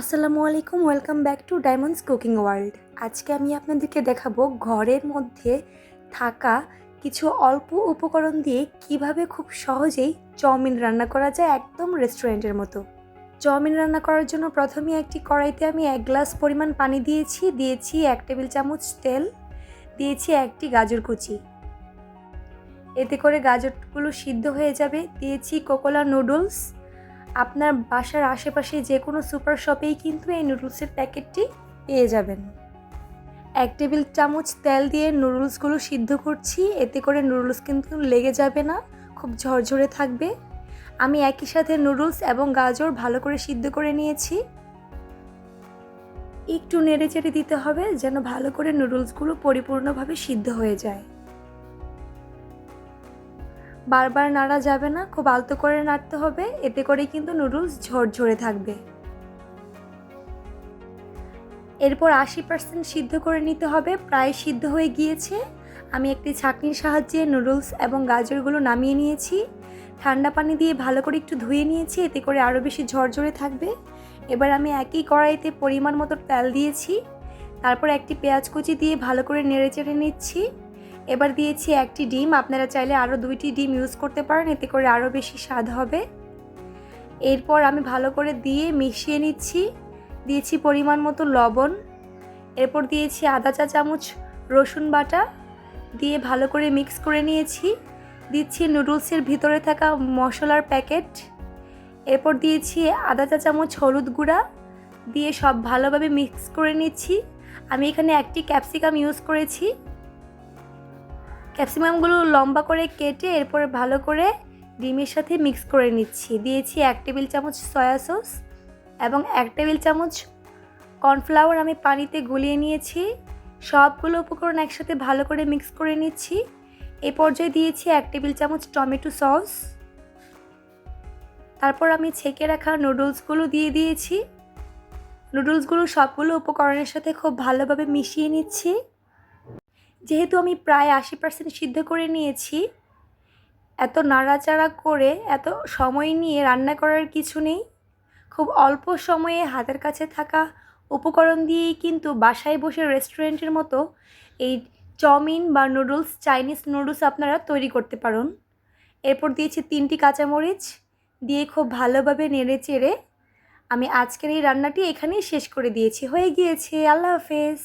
আসসালামু আলাইকুম, welcome back to diamonds cooking world. আজকে আমি আপনাদেরকে দেখাবো ঘরের মধ্যে থাকা কিছু অল্প উপকরণ দিয়ে কিভাবে খুব সহজেই চাউমিন রান্না করা যায়, একদম রেস্টুরেন্টের মতো। চাউমিন রান্না করার জন্য প্রথমে একটি কড়াইতে আমি 1 গ্লাস পরিমাণ পানি দিয়েছি 1 টেবিল চামচ তেল, দিয়েছি একটি গাজর কুচি। এতে করে গাজরগুলো সিদ্ধ হয়ে যাবে। দিয়েছি কোকোলা নুডলস। আপনার বাসার আশেপাশে যে কোনো সুপার শপেই কিন্তু এই নুডলসের প্যাকেটটি পেয়ে যাবেন। 1 টেবিল চামচ তেল দিয়ে নুডলসগুলো সিদ্ধ করছি, এতে করে নুডলস কিন্তু লেগে যাবে না, খুব ঝরঝরে থাকবে। আমি একই সাথে নুডলস এবং গাজর ভালো করে সিদ্ধ করে নিয়েছি। একটু নেড়েচেড়ে দিতে হবে যেন ভালো করে নুডলসগুলো পরিপূর্ণভাবে সিদ্ধ হয়ে যায়। বারবার নাড়া যাবে না, খুব আলতো করে নাড়তে হবে, এতে করে কিন্তু নুডলস ঝরঝরে থাকবে। এরপর 80% সিদ্ধ করে নিতে হবে, প্রায় সিদ্ধ হয়ে গিয়েছে। আমি একটি ছাঁকনির সাহায্যে নুডলস এবং গাজরগুলো নামিয়ে নিয়েছি। ঠান্ডা পানি দিয়ে ভালো করে একটু ধুয়ে নিয়েছি, এতে করে আরও বেশি ঝরঝরে থাকবে। এবার আমি একই কড়াইতে পরিমাণ মতো তেল দিয়েছি, তারপর একটি পেঁয়াজ কুচি দিয়ে ভালো করে নেড়েচেড়ে নিচ্ছি। এবার দিয়েছি একটি ডিম, আপনারা চাইলে আরও 2টি ডিম ইউজ করতে পারেন, এতে করে আরও বেশি স্বাদ হবে। এরপর আমি ভালো করে দিয়ে মিশিয়ে নিচ্ছি। দিয়েছি পরিমাণ মতো লবণ। এরপর দিয়েছি আধা চা চামচ রসুন বাটা, দিয়ে ভালো করে মিক্স করে নিয়েছি। দিচ্ছি নুডলসের ভিতরে থাকা মশলার প্যাকেট। এরপর দিয়েছি আধা চা চামচ হলুদ গুঁড়া, দিয়ে সব ভালোভাবে মিক্স করে নিচ্ছি। আমি এখানে একটি ক্যাপসিকাম ইউজ করেছি। ক্যাপসিকামগুলো লম্বা করে কেটে এরপর ভালো করে ডিমের সাথে মিক্স করে নিচ্ছি। দিয়েছি 1 টেবিল চামচ সয়া সস এবং 1 টেবিল চামচ কর্নফ্লাওয়ার আমি পানিতে গুলিয়ে নিয়েছি। সবগুলো উপকরণ একসাথে ভালো করে মিক্স করে নিচ্ছি। এই পর্যায়ে দিয়েছি 1 টেবিল চামচ টমেটো সস। তারপর আমি ছেঁকে রাখা নুডলসগুলো দিয়ে দিয়েছি। নুডলসগুলো সবগুলো উপকরণের সাথে খুব ভালোভাবে মিশিয়ে নিচ্ছি। যেহেতু আমি প্রায় 80% সিদ্ধ করে নিয়েছি, এত নাড়াচাড়া করে এত সময় নিয়ে রান্না করার কিছু নেই। খুব অল্প সময়ে হাতের কাছে থাকা উপকরণ দিয়েই কিন্তু বাসায় বসে রেস্টুরেন্টের মতো এই চাউমিন বা নুডলস, চাইনিজ নুডলস আপনারা তৈরি করতে পারেন। এরপর দিয়েছি 3টি কাঁচামরিচ, দিয়ে খুব ভালোভাবে নেড়েচেড়ে আমি আজকের এই রান্নাটি এখানেই শেষ করে দিয়েছি। হয়ে গিয়েছে। আল্লাহ হাফেজ।